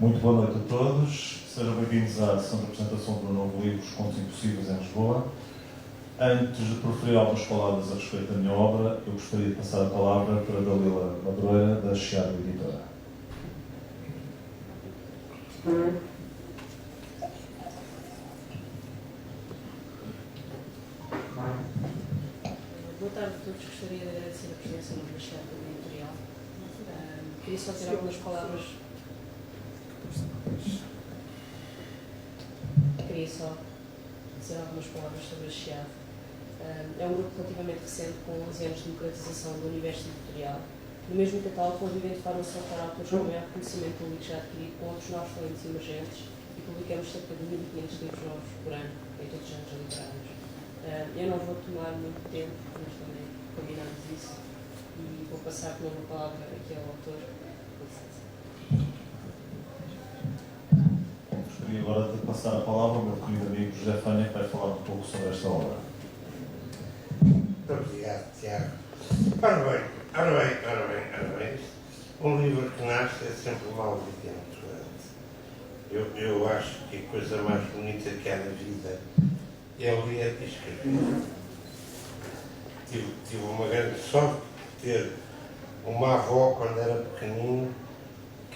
Muito boa noite a todos. Sejam bem-vindos à sessão de apresentação do novo livro Os Contos Impossíveis em Lisboa. Antes de proferir algumas palavras a respeito da minha obra, eu gostaria de passar a palavra para Dalila Madureira, da Chiado Editora. Boa tarde a todos. Gostaria de agradecer a presença no Chiado Editorial. Queria só ter algumas palavras. Queria só dizer algumas palavras sobre a Chiado. É um grupo relativamente recente, com 11 anos de democratização do universo editorial. No mesmo catálogo, convivem de forma a soltar autores com maior reconhecimento público já adquirido, com outros novos talentos emergentes, e publicamos cerca de 1.500 livros novos por ano, em todos os anos literários. Eu não vou tomar muito tempo, mas também combinamos isso, e vou passar por uma palavra aqui ao autor. Gostaria agora de passar a palavra ao meu querido amigo José Fanha, que vai falar um pouco sobre esta obra. Muito obrigado, Tiago. Ora bem. Um livro que nasce é sempre mal vidente. Eu acho que a coisa mais bonita que há na vida é ler e escrever. Tive uma grande sorte de ter uma avó, quando era pequenino,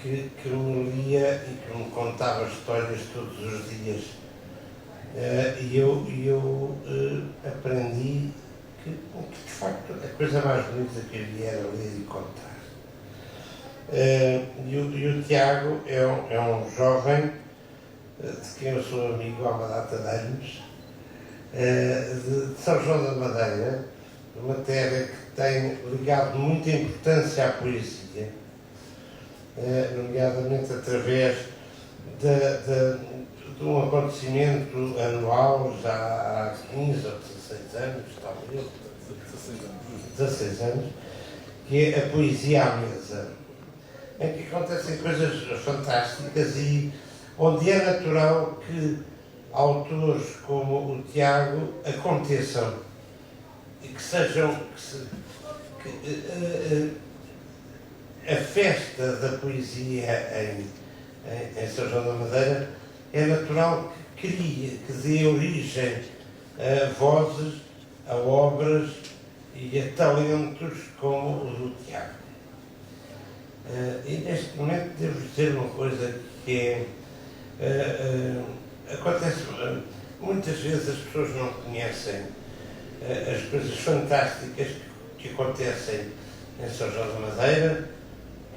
que me lia e que me contava histórias todos os dias. E eu aprendi que, de facto, a coisa mais bonita que havia era ler e contar. E o Tiago é um jovem de quem eu sou amigo há uma data de anos, de São João da Madeira, uma terra que tem ligado muita importância à poesia, nomeadamente através de um acontecimento anual, já há 15 ou 16 anos, talvez, 16 anos, que é a Poesia à Mesa, em que acontecem coisas fantásticas e onde é natural que autores como o Tiago aconteçam e que sejam... a festa da poesia em São João da Madeira é natural que crie, que dê origem a vozes, a obras e a talentos como o do Tiago. E neste momento devo dizer uma coisa que acontece muitas vezes, as pessoas não conhecem as coisas fantásticas que acontecem em São João da Madeira,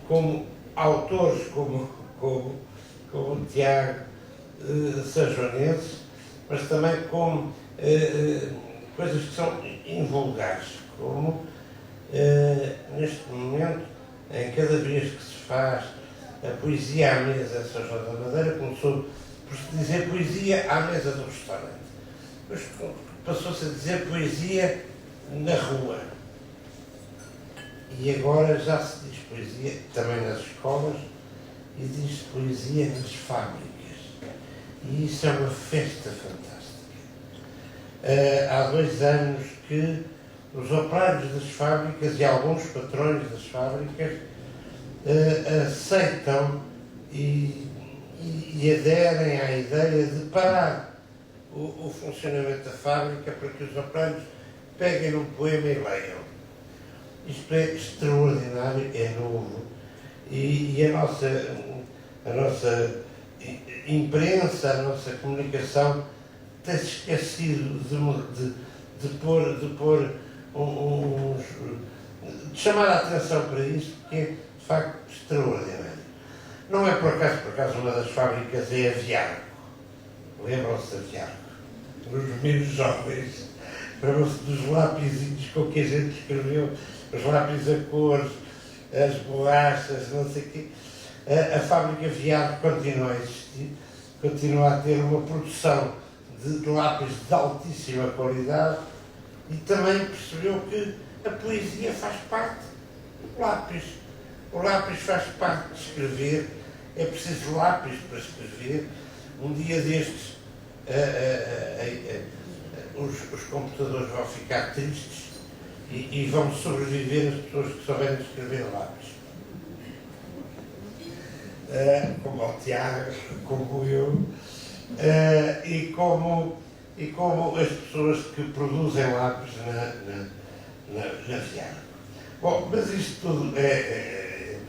como autores como o Tiago, sanjonenses, mas também como coisas que são invulgares, como neste momento, em cada vez que se faz a poesia à mesa em São João da Madeira, começou por se dizer poesia à mesa do restaurante. Depois passou-se a dizer poesia na rua. E agora já se diz poesia também nas escolas e diz poesia nas fábricas. E isso é uma festa fantástica. Há 2 anos que os operários das fábricas e alguns patrões das fábricas aceitam e aderem à ideia de parar o funcionamento da fábrica para que os operários peguem um poema e leiam. Isto é extraordinário, é novo. E a nossa imprensa, a nossa comunicação tem-se esquecido de chamar a atenção para isso, porque é de facto extraordinário. Não é por acaso uma das fábricas é a Viarco. Lembram-se da Viarco? Os meus jovens, lembram-se dos lápisinhos com que a gente escreveu, os lápis a cores, as borrachas, não sei o quê. A fábrica Viarco continua a existir, continua a ter uma produção de lápis de altíssima qualidade e também percebeu que a poesia faz parte do lápis. O lápis faz parte de escrever, é preciso lápis para escrever. Um dia destes os computadores vão ficar tristes e vão sobreviver as pessoas que souberem escrever lápis. Como o Tiago, como eu, e como as pessoas que produzem lápis na Viana. Bom, mas isto tudo é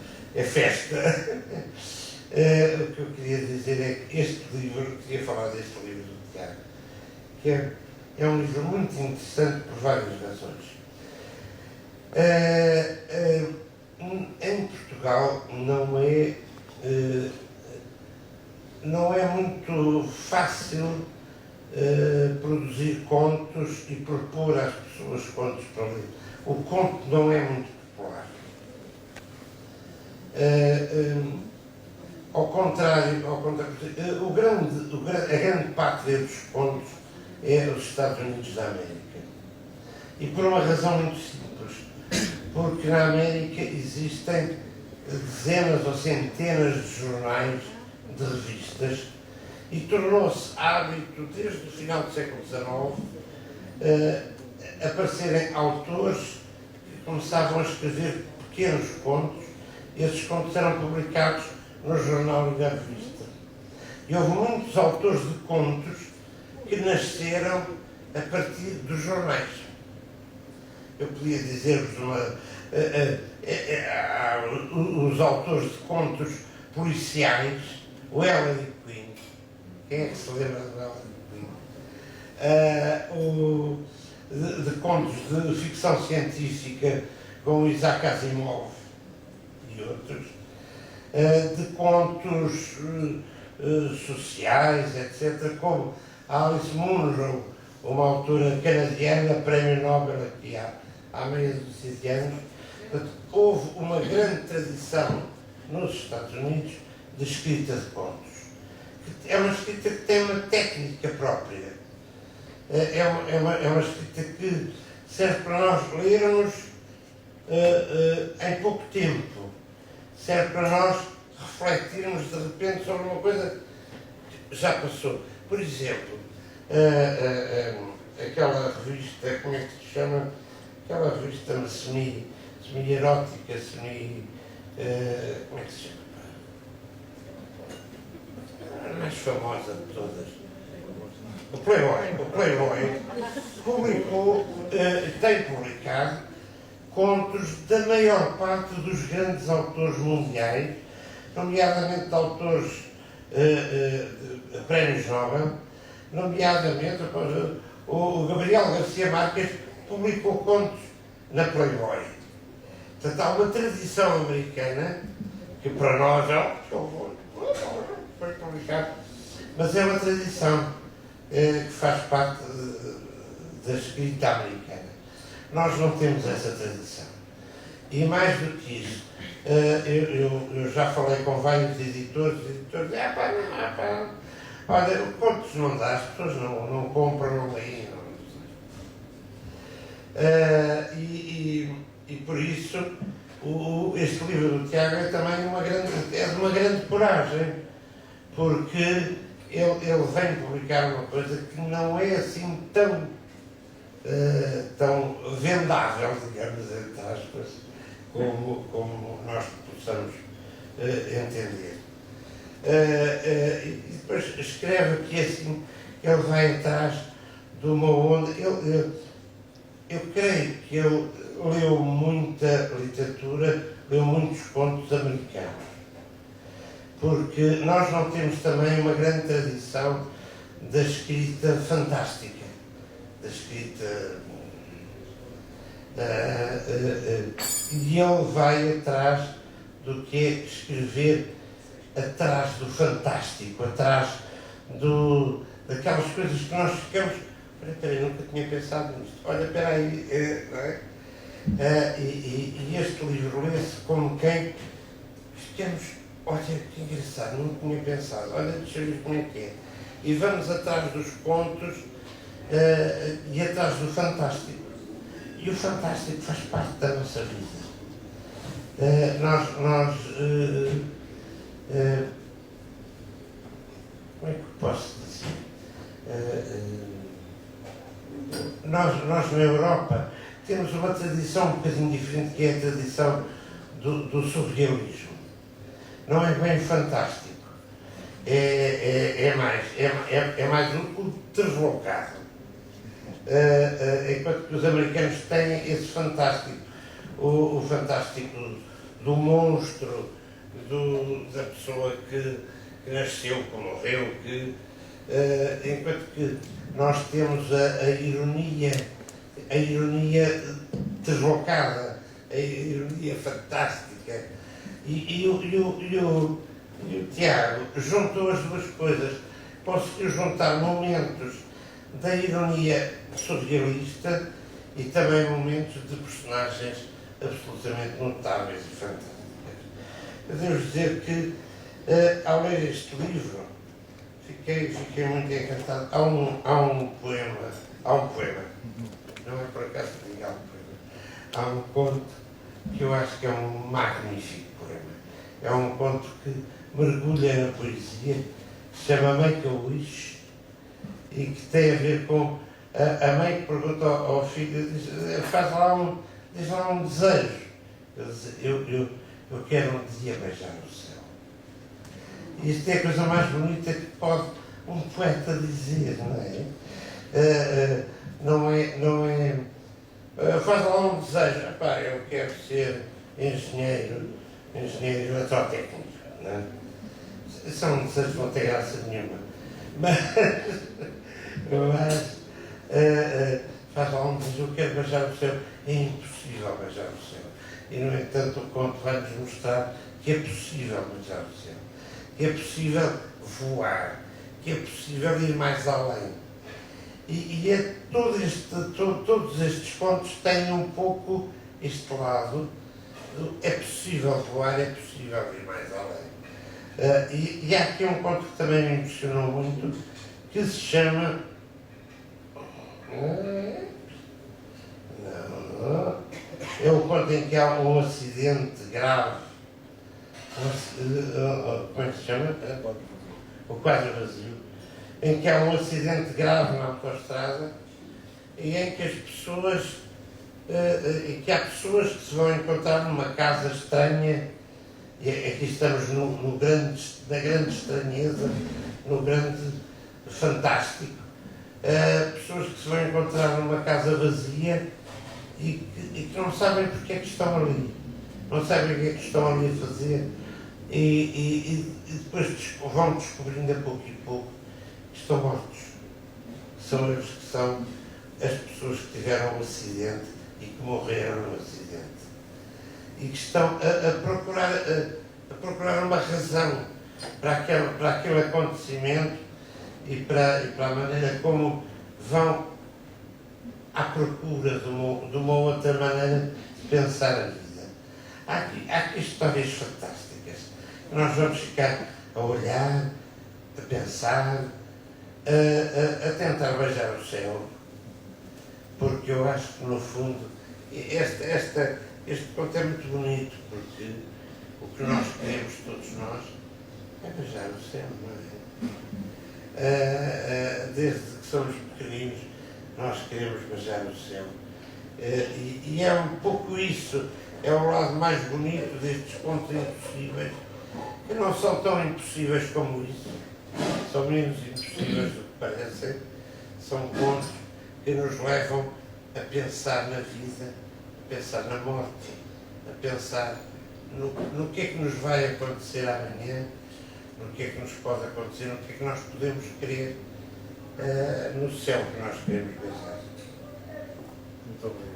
festa. O que eu queria dizer é que este livro, queria falar deste livro do Tiago, que é um livro muito interessante por várias razões. Em Portugal não é muito fácil produzir contos e propor às pessoas contos para ler. O conto não é muito popular. Ao contrário, a grande pátria dos contos é os Estados Unidos da América. E por uma razão muito simples. Porque na América existem dezenas ou centenas de jornais, de revistas, e tornou-se hábito, desde o final do século XIX, aparecerem autores que começavam a escrever pequenos contos, e esses contos eram publicados no jornal e na revista. E houve muitos autores de contos que nasceram a partir dos jornais. Eu podia dizer-vos os autores de contos policiais, o Ellery Queen. Quem é que se lembra do Ellery Queen? De contos de ficção científica, com Isaac Asimov e outros. De contos sociais, etc., como Alice Munro, uma autora canadiana, prémio Nobel aqui há meia dúzia de anos. Portanto, houve uma grande tradição nos Estados Unidos de escrita de contos. É uma escrita que tem uma técnica própria. É uma escrita que serve para nós lermos em pouco tempo. Serve para nós refletirmos de repente sobre uma coisa que já passou. Por exemplo, aquela revista, como é que se chama? Aquela revista semi-erótica, como é que se chama? A mais famosa de todas. O Playboy publicou, tem publicado contos da maior parte dos grandes autores mundiais, nomeadamente de autores de prémios Nobel, nomeadamente o Gabriel Garcia Marques publicou contos na Playboy. Portanto, há uma tradição americana que para nós foi publicado, mas é uma tradição que faz parte da escrita americana. Nós não temos essa tradição. E mais do que isso, eu já falei com vários editores dizem, olha, contos não dá, as pessoas não compram, não leem. E por isso, este livro do Tiago é também de uma grande coragem, porque ele vem publicar uma coisa que não é assim tão vendável, digamos, entre aspas, como nós possamos entender. E depois escreve que assim, ele vai atrás de uma onda. Eu creio que ele leu muita literatura, leu muitos contos americanos. Porque nós não temos também uma grande tradição da escrita fantástica, da escrita. E ele vai atrás do que é escrever atrás do fantástico, atrás daquelas coisas que nós ficamos. Espera aí, nunca tinha pensado nisto. Olha, espera aí, não é? E este livro lê-se como quem ficamos. Olha, que engraçado, não tinha pensado. Olha, deixa eu ver como é que é. E vamos atrás dos contos e atrás do fantástico. E o fantástico faz parte da nossa vida. Como é que posso dizer? Nós na Europa temos uma tradição um bocadinho diferente, que é a tradição do surrealismo. Não é bem fantástico. É mais um deslocado. Enquanto que os americanos têm esse fantástico, o fantástico do monstro, da pessoa que nasceu, que morreu, enquanto que nós temos a ironia deslocada, a ironia fantástica. E o Tiago juntou as duas coisas, conseguiu juntar momentos da ironia surrealista e também momentos de personagens absolutamente notáveis e fantásticas. Eu devo dizer que, ao ler este livro, fiquei muito encantado. Há um poema, não é por acaso que digo um poema, há um conto que eu acho que é um magnífico poema. É um conto que mergulha na poesia, que se chama Make-A-Wish, e que tem a ver com a mãe que pergunta ao filho, diz lá um desejo. Ele diz, eu quero um dia beijar o céu. E isto é a coisa mais bonita que pode um poeta dizer, não é? Faz lá um desejo. Epá, eu quero ser engenheiro eletrotécnico. Não é? São desejos que não têm graça nenhuma. Mas faz lá um desejo, eu quero beijar o céu. É impossível beijar o céu. E, no entanto, o conto vai-nos mostrar que é possível beijar o céu. Que é possível voar. Que é possível ir mais além. Todos estes pontos têm um pouco este lado. É possível voar, é possível ir mais além. E há aqui um conto que também me impressionou muito, que se chama... É o conto em que há um acidente grave. Como é que se chama? O Quadro Vazio. Em que há um acidente grave na autoestrada e em que as pessoas... e que há pessoas que se vão encontrar numa casa estranha, e aqui estamos na grande estranheza, no grande fantástico. Pessoas que se vão encontrar numa casa vazia e que não sabem porque é que estão ali, não sabem o que é que estão ali a fazer, e depois vão descobrindo a pouco e pouco que estão mortos. São eles que são as pessoas que tiveram um acidente e que morreram no acidente. E que estão a procurar uma razão para aquele acontecimento e para a maneira como vão à procura de uma outra maneira de pensar a vida. Há aqui histórias fantásticas. Nós vamos ficar a olhar, a pensar, a tentar beijar o céu, porque eu acho que, no fundo, este conto é muito bonito, porque o que nós queremos, todos nós, é beijar o céu, não é? Desde que somos pequeninos, nós queremos beijar o céu. E é um pouco isso, é o lado mais bonito destes contos impossíveis, que não são tão impossíveis como isso, são menos impossíveis do que parecem, são contos que nos levam a pensar na vida, a pensar na morte, a pensar no que é que nos vai acontecer amanhã, no que é que nos pode acontecer, no que é que nós podemos querer no céu que nós queremos beijar. Muito obrigado.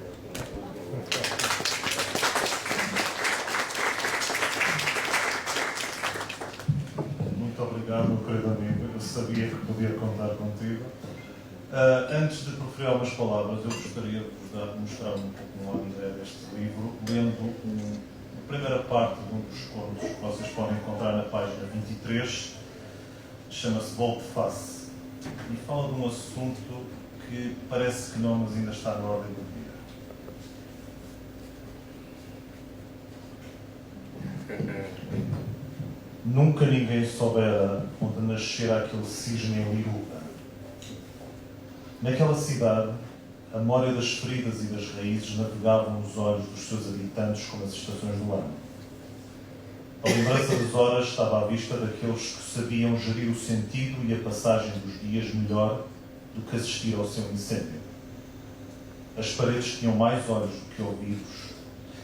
Muito obrigado, meu querido amigo. Eu sabia que podia contar contigo. Antes de proferir algumas palavras, eu gostaria de vos mostrar um pouco uma ideia deste livro, lendo a primeira parte de um dos contos que vocês podem encontrar na página 23, chama-se Volte-Face, e fala de um assunto que parece que não, mas ainda está na ordem do dia. Nunca ninguém soubera onde nascera aquele cisne em Liruba. Naquela cidade A memória das feridas e das raízes navegavam nos olhos dos seus habitantes como as estações do ano. A lembrança das horas estava à vista daqueles que sabiam gerir o sentido e a passagem dos dias melhor do que assistir ao seu incêndio. As paredes tinham mais olhos do que ouvidos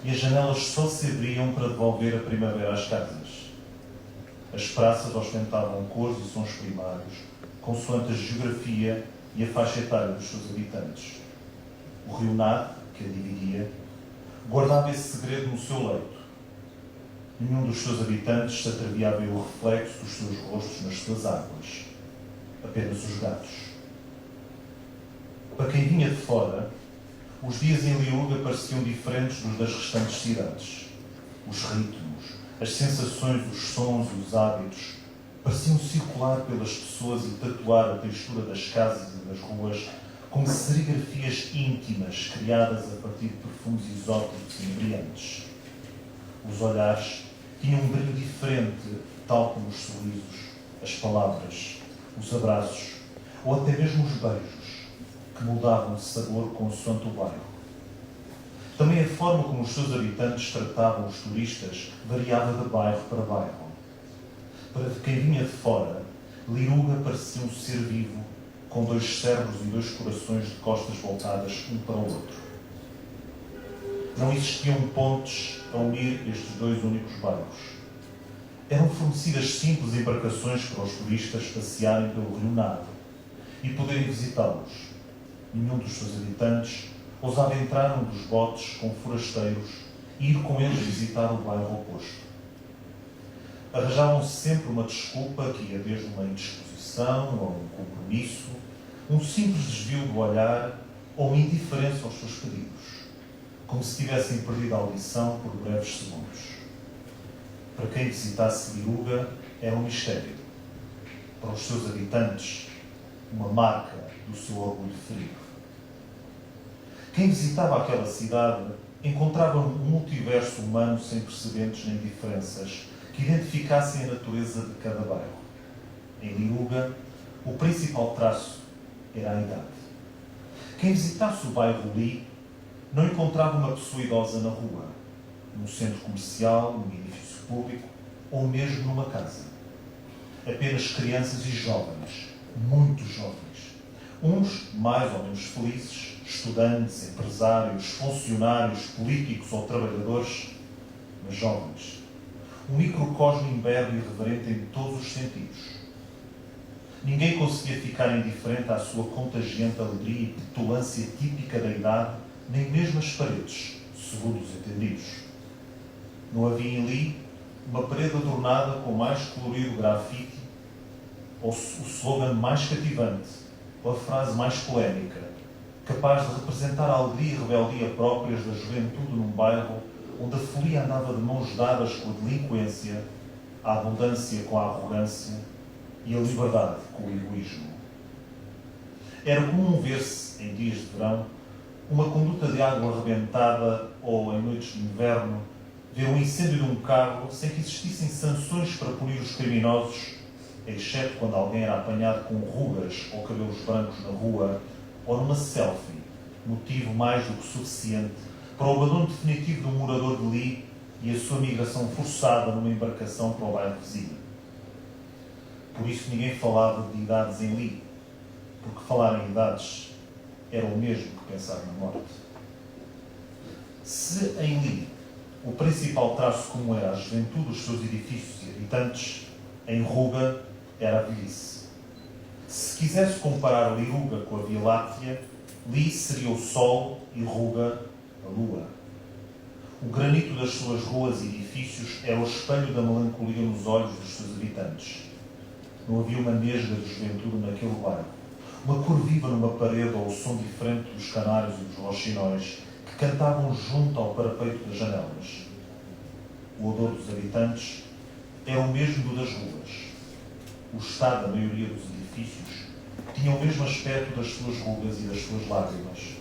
e as janelas só se abriam para devolver a primavera às casas. As praças ostentavam cores e sons primários, consoante a geografia e a faixa etária dos seus habitantes. O rio Nade, que a dividia, guardava esse segredo no seu leito. Nenhum dos seus habitantes se atrevia a ver o reflexo dos seus rostos nas suas águas. Apenas os gatos. Para quem vinha de fora, os dias em Liuga pareciam diferentes dos das restantes cidades. Os ritmos, as sensações, os sons e os hábitos pareciam circular pelas pessoas e tatuar a textura das casas e das ruas como serigrafias íntimas criadas a partir de perfumes exóticos e brilhantes. Os olhares tinham um brilho diferente, tal como os sorrisos, as palavras, os abraços ou até mesmo os beijos, que mudavam de sabor consoante o bairro. Também a forma como os seus habitantes tratavam os turistas variava de bairro para bairro. Para quem vinha de fora, Liuga parecia um ser vivo, com 2 cérebros e 2 corações de costas voltadas um para o outro. Não existiam pontes a unir estes 2 únicos bairros. Eram fornecidas simples embarcações para os turistas passearem pelo rio Nade e poderem visitá-los. Nenhum dos seus habitantes ousava entrar num dos botes com forasteiros e ir com eles visitar o bairro oposto. Arranjavam sempre uma desculpa que ia desde uma indisposição ou um compromisso, um simples desvio do olhar ou uma indiferença aos seus pedidos, como se tivessem perdido a audição por breves segundos. Para quem visitasse Liuga, era um mistério. Para os seus habitantes, uma marca do seu orgulho ferido. Quem visitava aquela cidade encontrava um multiverso humano sem precedentes nem diferenças que identificassem a natureza de cada bairro. Em Liuga, o principal traço era a idade. Quem visitasse o bairro Li não encontrava uma pessoa idosa na rua, num centro comercial, num edifício público ou mesmo numa casa. Apenas crianças e jovens, muito jovens. Uns mais ou menos felizes, estudantes, empresários, funcionários, políticos ou trabalhadores, mas jovens. Um microcosmo imberbe e irreverente em todos os sentidos. Ninguém conseguia ficar indiferente à sua contagiante alegria e petulância típica da idade, nem mesmo as paredes, segundo os entendidos. Não havia em Li uma parede adornada com mais colorido grafite, ou o slogan mais cativante, ou a frase mais polémica, capaz de representar a alegria e rebeldia próprias da juventude num bairro onde a folia andava de mãos dadas com a delinquência, a abundância com a arrogância e a liberdade com o egoísmo. Era comum ver-se, em dias de verão, uma conduta de água arrebentada ou, em noites de inverno, ver um incêndio de um carro sem que existissem sanções para punir os criminosos, exceto quando alguém era apanhado com rugas ou cabelos brancos na rua ou numa selfie, motivo mais do que suficiente para o abandono definitivo de um morador de Li e a sua migração forçada numa embarcação para o bairro vizinho. Por isso ninguém falava de idades em Li, porque falar em idades era o mesmo que pensar na morte. Se em Li o principal traço comum era a juventude dos seus edifícios e habitantes, em Ruga era a velhice. Se quisesse comparar Liuga com a Via Láctea, Li seria o Sol e Ruga a Lua. O granito das suas ruas e edifícios era o espelho da melancolia nos olhos dos seus habitantes. Não havia uma nesga de juventude naquele bairro, uma cor viva numa parede ou o som diferente dos canários e dos roxinóis que cantavam junto ao parapeito das janelas. O odor dos habitantes era o mesmo do das ruas. O estado da maioria dos edifícios tinha o mesmo aspecto das suas rugas e das suas lágrimas.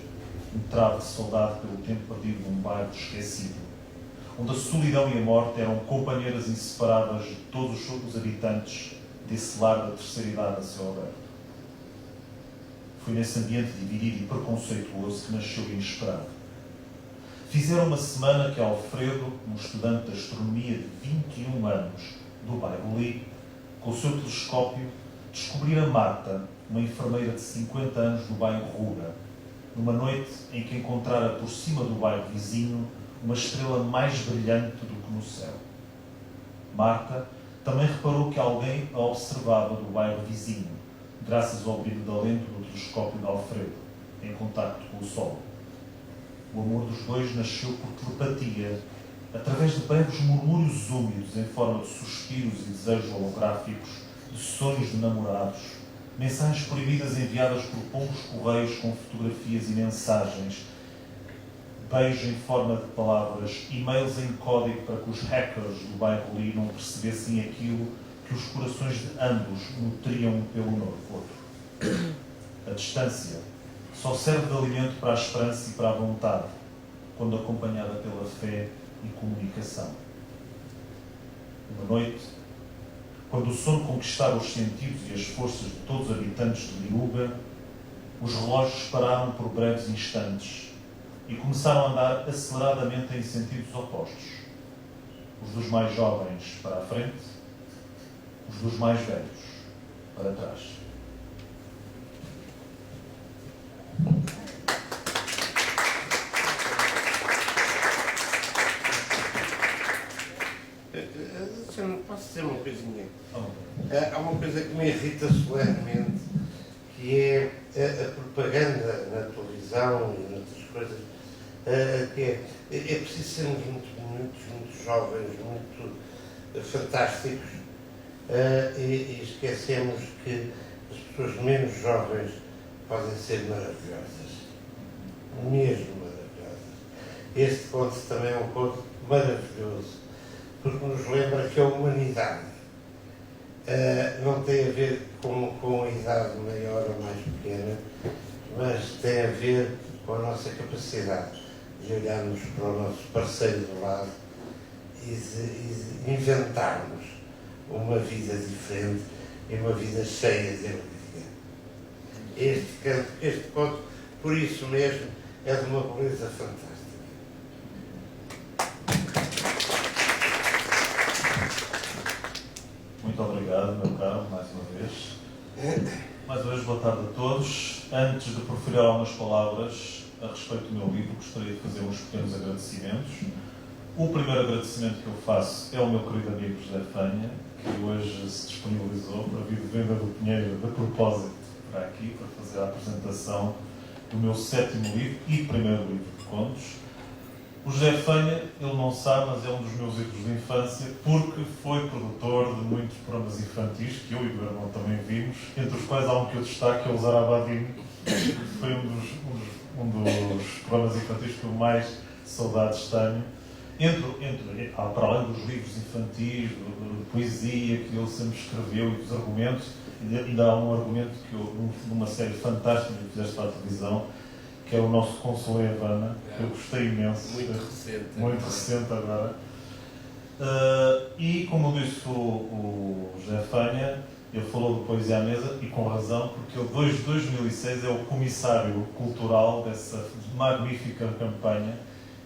Um travo de saudade pelo tempo perdido num bairro esquecido, onde a solidão e a morte eram companheiras inseparáveis de todos os habitantes desse lar da terceira idade a céu aberto. Foi nesse ambiente dividido e preconceituoso que nasceu Inesperado. Fizeram uma semana que Alfredo, um estudante de astronomia de 21 anos do bairro Lee, com o seu telescópio, descobrira Marta, uma enfermeira de 50 anos do bairro Ruga, numa noite em que encontrara por cima do bairro vizinho uma estrela mais brilhante do que no céu. Marta também reparou que alguém a observava do bairro vizinho, graças ao brilho da lente do telescópio de Alfredo, em contacto com o Sol. O amor dos dois nasceu por telepatia, através de breves murmúrios úmidos em forma de suspiros e desejos holográficos, de sonhos de namorados, mensagens proibidas enviadas por pombos correios com fotografias e mensagens, beijo em forma de palavras, e-mails em código para que os hackers do bairro Lee não percebessem aquilo que os corações de ambos nutriam um pelo outro. A distância só serve de alimento para a esperança e para a vontade, quando acompanhada pela fé e comunicação. Uma noite, quando o sono conquistara os sentidos e as forças de todos os habitantes de Liuga, os relógios pararam por breves instantes e começaram a andar aceleradamente em sentidos opostos. Os dos mais jovens para a frente, os dos mais velhos para trás. Posso dizer uma coisinha? Há uma coisa que me irrita solenemente, que é a propaganda na televisão e noutras coisas, que é preciso sermos muito jovens, muito fantásticos, e esquecemos que as pessoas menos jovens podem ser maravilhosas, mesmo maravilhosas. Este conto também é um conto maravilhoso, porque nos lembra que a humanidade não tem a ver com a idade maior ou mais pequena, mas tem a ver com a nossa capacidade de olharmos para o nosso parceiro do lado e de inventarmos uma vida diferente e uma vida cheia de alegria. Este conto, por isso mesmo, é de uma beleza fantástica. Muito obrigado, meu caro, mais uma vez. Mais uma vez, boa tarde a todos. Antes de proferir algumas palavras a respeito do meu livro, gostaria de fazer uns pequenos agradecimentos. O primeiro agradecimento que eu faço é ao meu querido amigo José Fanha, que hoje se disponibilizou para vir de Venda do Pinheiro de propósito para aqui, para fazer a apresentação do meu 7º livro e primeiro livro de contos. O José Fanha, ele não sabe, mas é um dos meus ídolos de infância, porque foi produtor de muitos programas infantis, que eu e o meu irmão também vimos, entre os quais há um que eu destaco, que é o Zarabadinho, que foi um dos programas infantis que eu mais saudades tenho. Para além dos livros infantis, de poesia que ele sempre escreveu e dos argumentos, ainda há um argumento que eu, numa série fantástica que fizeste para a televisão, que é o nosso Consuelo Havana, que eu gostei imenso. Muito recente agora. E, como disse o José Fanha, ele falou de Poesia à Mesa, e com razão, porque ele, desde 2006, é o comissário cultural dessa magnífica campanha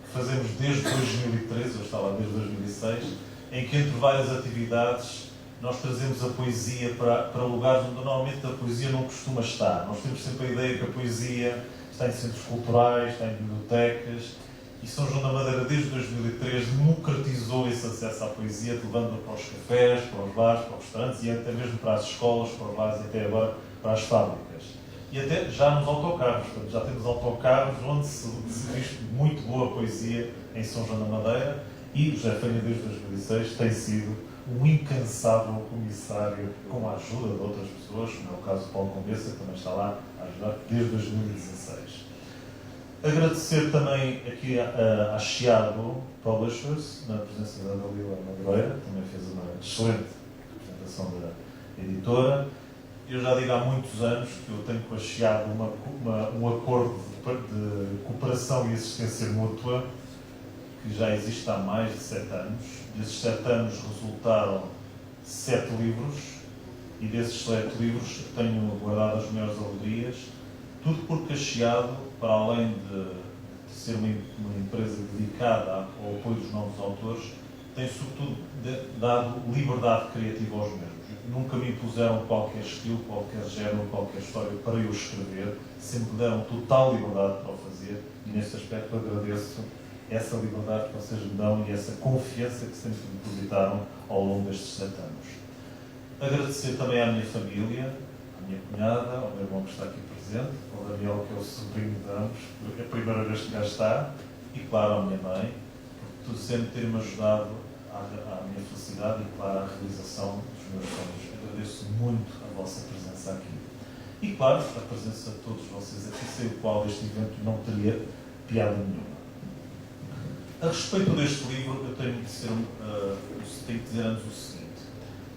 que fazemos desde 2013, eu estava lá desde 2006, em que, entre várias atividades, nós trazemos a poesia para lugares onde normalmente a poesia não costuma estar. Nós temos sempre a ideia que a poesia está em centros culturais, está em bibliotecas, e São João da Madeira, desde 2003, democratizou esse acesso à poesia, levando-a para os cafés, para os bares, para os restaurantes, e até mesmo para as escolas, para os lares e até agora para as fábricas. E até já nos autocarros, portanto, já temos autocarros onde se diz muito boa poesia em São João da Madeira, e o José Fanha, desde 2006, tem sido um incansável comissário, com a ajuda de outras pessoas, como é o caso do Paulo Conversa, que também está lá a ajudar desde 2016. Agradecer também aqui à Chiado Publishers, na presença da Dalila Madureira, também fez uma excelente apresentação da editora. Eu já digo há muitos anos que eu tenho com a Chiado um acordo de cooperação e assistência mútua, que já existe há mais de 7 anos. Desses 7 anos resultaram 7 livros, e desses 7 livros tenho guardado as melhores alegrias. Tudo porque a Chiado, para além de ser uma empresa dedicada ao apoio dos novos autores, tem sobretudo dado liberdade criativa aos mesmos. Nunca me impuseram qualquer estilo, qualquer género, qualquer história para eu escrever, sempre me deram total liberdade para o fazer e neste aspecto agradeço essa liberdade que vocês me dão e essa confiança que sempre depositaram ao longo destes 7 anos. Agradecer também à minha família, à minha cunhada, ao meu irmão que está aqui presente, ao Daniel, que é o sobrinho de ambos, é a primeira vez que cá está, e claro, à minha mãe, por tudo sempre ter-me ajudado à minha felicidade e, claro, à realização dos meus sonhos. Agradeço muito a vossa presença aqui. E, claro, a presença de todos vocês aqui, sem o qual este evento não teria piada nenhuma. A respeito deste livro, eu tenho que dizer antes o seguinte.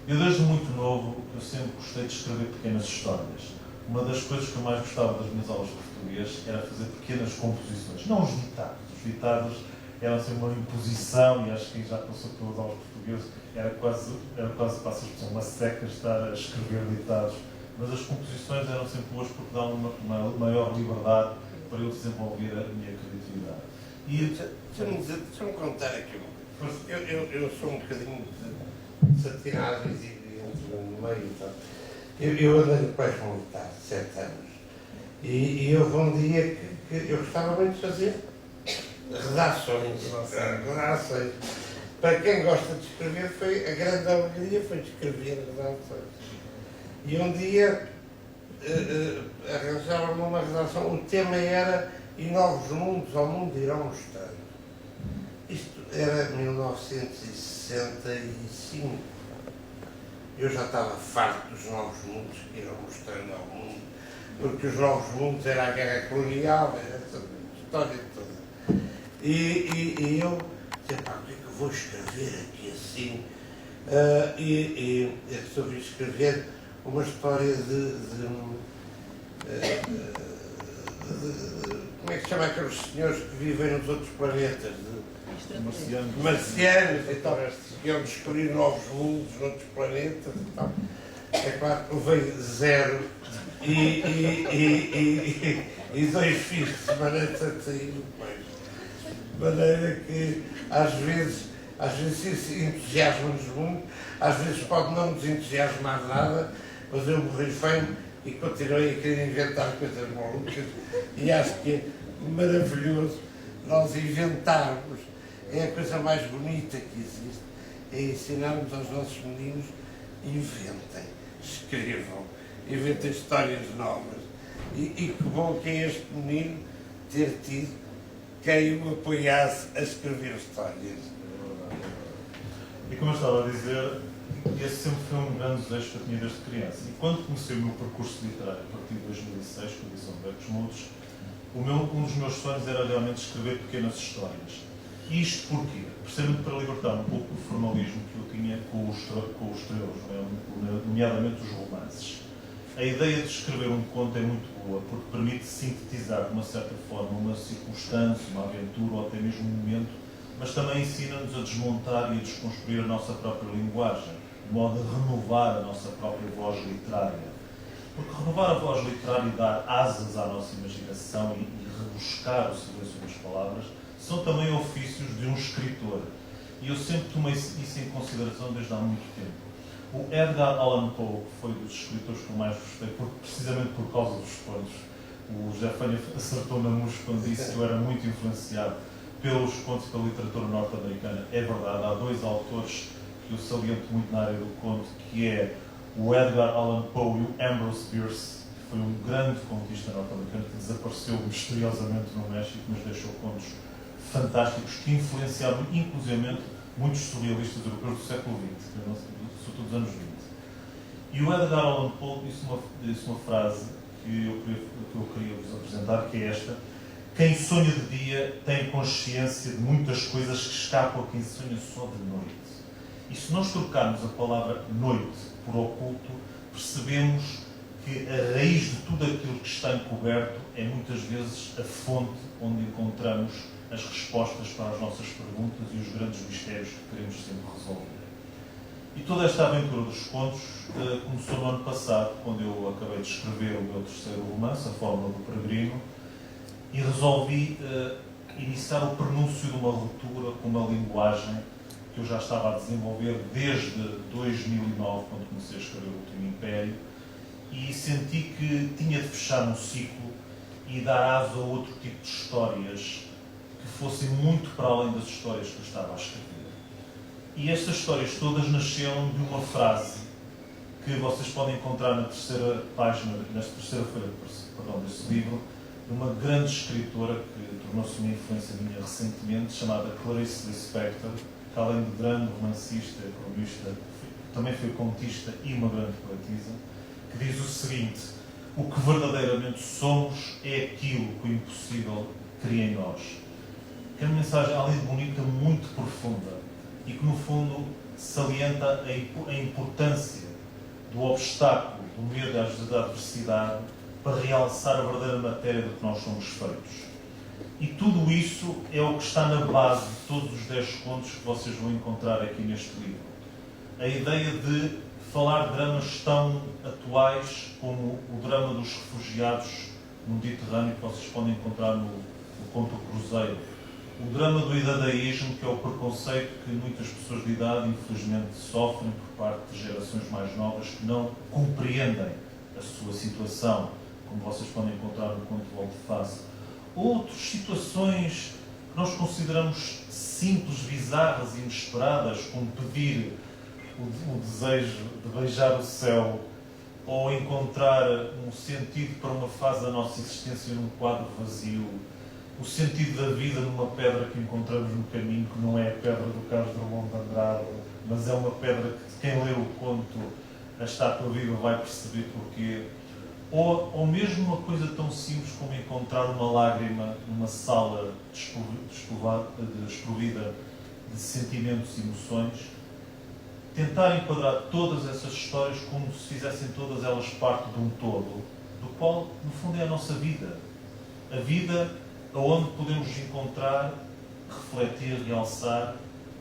Eu, desde muito novo, eu sempre gostei de escrever pequenas histórias. Uma das coisas que eu mais gostava das minhas aulas de português era fazer pequenas composições, não os ditados. Os ditados eram sempre uma imposição, e acho que quem já passou pelas aulas de português era quase passa a expressão, uma seca estar a escrever ditados. Mas as composições eram sempre boas porque dão uma maior liberdade para eu desenvolver a minha criatividade. Deixa-me contar aqui uma coisa. Eu sou um bocadinho de satiragens e entro no meio e tal. Eu andei no colégio militar 7 anos e houve um dia que eu gostava muito de fazer redações. Para quem gosta de escrever, a grande alegria foi de escrever redações. E um dia arranjaram-me uma redação, o tema era "E novos mundos ao mundo irão mostrando". Isto era 1965. Eu já estava farto dos novos mundos que irão mostrando ao mundo, porque os novos mundos era a guerra colonial, era essa história toda. E eu disse, pá, o que é que eu vou escrever aqui assim? E resolvi escrever uma história como é que se chama aqueles senhores que vivem nos outros planetas? Marcianos e tal, que iam descobrir novos mundos noutros planetas e tal. É claro que levei 0 e 2 fins de semana a sair depois. De maneira que às vezes se entusiasma-nos muito, às vezes pode não nos entusiasmar nada, mas eu me refém e continuei a querer inventar coisas malucas e acho que é maravilhoso nós inventarmos. É a coisa mais bonita que existe, é ensinarmos aos nossos meninos: inventem, escrevam, inventem histórias novas. E que bom que é este menino ter tido quem o apoiasse a escrever histórias. E como eu estava a dizer, esse sempre foi um grande desejo que eu tinha desde criança. E quando comecei o meu percurso literário, a partir de 2006, com a edição de Becos Mudos, um dos meus sonhos era realmente escrever pequenas histórias. E isto porquê? Precisamente para libertar um pouco do formalismo que eu tinha com os treuros, nomeadamente os romances. A ideia de escrever um conto é muito boa, porque permite sintetizar, de uma certa forma, uma circunstância, uma aventura ou até mesmo um momento, mas também ensina-nos a desmontar e a desconstruir a nossa própria linguagem, de modo a renovar a nossa própria voz literária. Porque renovar a voz literária e dar asas à nossa imaginação e rebuscar o silêncio das palavras são também ofícios de um escritor. E eu sempre tomei isso em consideração desde há muito tempo. O Edgar Allan Poe, que foi dos escritores que eu mais gostei, precisamente por causa dos contos. O José Fanha acertou na mousse quando disse que eu era muito influenciado pelos contos da literatura norte-americana. É verdade, há 2 autores que eu saliento muito na área do conto, que é o Edgar Allan Poe e o Ambrose Bierce, que foi um grande contista norte-americano que desapareceu misteriosamente no México, mas deixou contos fantásticos que influenciaram, inclusivamente, muitos surrealistas europeus do século XX, sobretudo dos anos 20. E o Edgar Allan Poe disse uma frase que eu queria vos apresentar, que é esta: quem sonha de dia tem consciência de muitas coisas que escapam a quem sonha só de noite. E se nós trocarmos a palavra noite por oculto, percebemos que a raiz de tudo aquilo que está encoberto é muitas vezes a fonte onde encontramos as respostas para as nossas perguntas e os grandes mistérios que queremos sempre resolver. E toda esta aventura dos contos começou no ano passado, quando eu acabei de escrever o meu terceiro romance, A Fórmula do Peregrino, e resolvi iniciar o prenúncio de uma ruptura com uma linguagem que eu já estava a desenvolver desde 2009, quando comecei a escrever O Último Império, e senti que tinha de fechar um ciclo e dar asa a outro tipo de histórias que fossem muito para além das histórias que eu estava a escrever. E estas histórias todas nasceram de uma frase que vocês podem encontrar na terceira página, nesta terceira folha deste livro, de uma grande escritora que tornou-se uma influência minha recentemente, chamada Clarice Lispector, que além de grande romancista, cronista, também foi contista e uma grande poetisa, que diz o seguinte: o que verdadeiramente somos é aquilo que o impossível cria em nós. Que é uma mensagem, além de bonita, muito profunda e que, no fundo, salienta a importância do obstáculo, do medo e às vezes da adversidade para realçar a verdadeira matéria do que nós somos feitos. E tudo isso é o que está na base de todos os 10 contos que vocês vão encontrar aqui neste livro. A ideia de falar de dramas tão atuais como o drama dos refugiados no Mediterrâneo, que vocês podem encontrar no conto O Cruzeiro. O drama do idadaísmo, que é o preconceito que muitas pessoas de idade, infelizmente, sofrem por parte de gerações mais novas que não compreendem a sua situação, como vocês podem encontrar no conto Volte-Face. Outras situações que nós consideramos simples, bizarras e inesperadas, como pedir o desejo de beijar o céu ou encontrar um sentido para uma fase da nossa existência num quadro vazio, o sentido da vida numa pedra que encontramos no caminho, que não é a pedra do Carlos Drummond de Andrade, mas é uma pedra que quem lê o conto A Estátua Viva vai perceber porquê. Ou mesmo uma coisa tão simples como encontrar uma lágrima numa sala desprovida de sentimentos e emoções. Tentar enquadrar todas essas histórias como se fizessem todas elas parte de um todo, do qual, no fundo, é a nossa vida. A vida onde podemos encontrar, refletir, realçar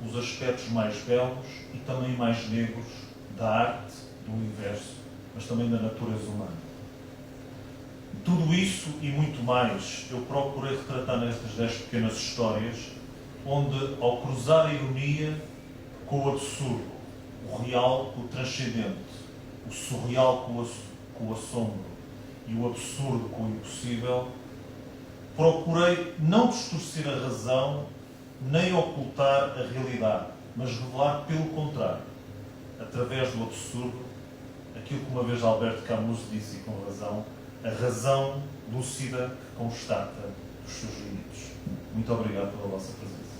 os aspectos mais belos e também mais negros da arte, do universo, mas também da natureza humana. Tudo isso e muito mais eu procurei retratar nestas 10 pequenas histórias, onde, ao cruzar a ironia com o absurdo, o real com o transcendente, o surreal com o assombro e o absurdo com o impossível, procurei não distorcer a razão nem ocultar a realidade, mas revelar, pelo contrário, através do absurdo, aquilo que uma vez Albert Camus disse, e com a razão lúcida que constata os seus limites. Muito obrigado pela vossa presença.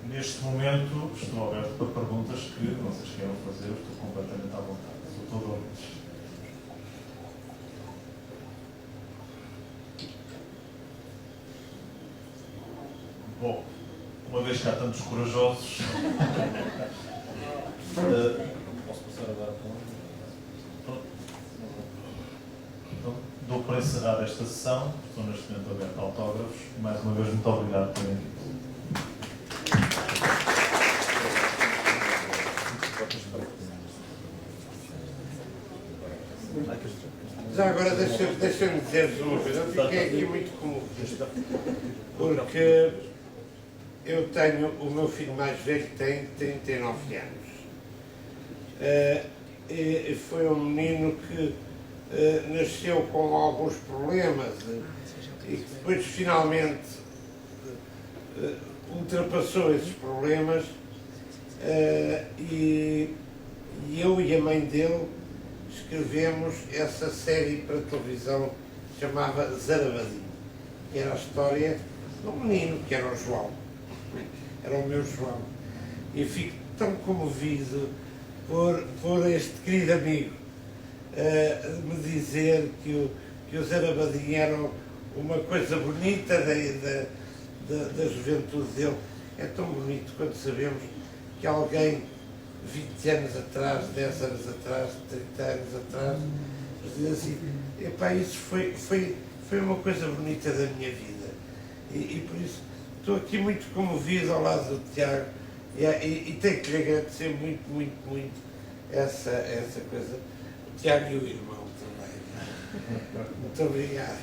Neste momento estou aberto para perguntas que vocês queiram fazer, estou completamente à vontade. Sou todo ouvidos. Bom, uma vez que há tantos corajosos, posso passar agora a palavra? Então, dou por encerrada esta sessão, estou neste momento aberto a autógrafos. Mais uma vez, muito obrigado por terem vindo. Já agora deixa-me dizer-vos uma coisa, eu fiquei aqui muito comovido, porque eu tenho, o meu filho mais velho tem 39 anos, e foi um menino que nasceu com alguns problemas e que depois finalmente ultrapassou esses problemas, e eu e a mãe dele escrevemos essa série para televisão que chamava Zarabadinho, que era a história de um menino que era o João, era o meu João, e fico tão comovido por este querido amigo me dizer que o Zarabadinho era uma coisa bonita da juventude dele. É tão bonito quando sabemos que alguém 20 anos atrás, 10 anos atrás, 30 anos atrás, nos diz assim, epá, isso foi foi uma coisa bonita da minha vida. E por isso estou aqui muito comovido ao lado do Tiago e tenho que lhe agradecer muito essa coisa. O Tiago e o irmão também. Muito obrigado.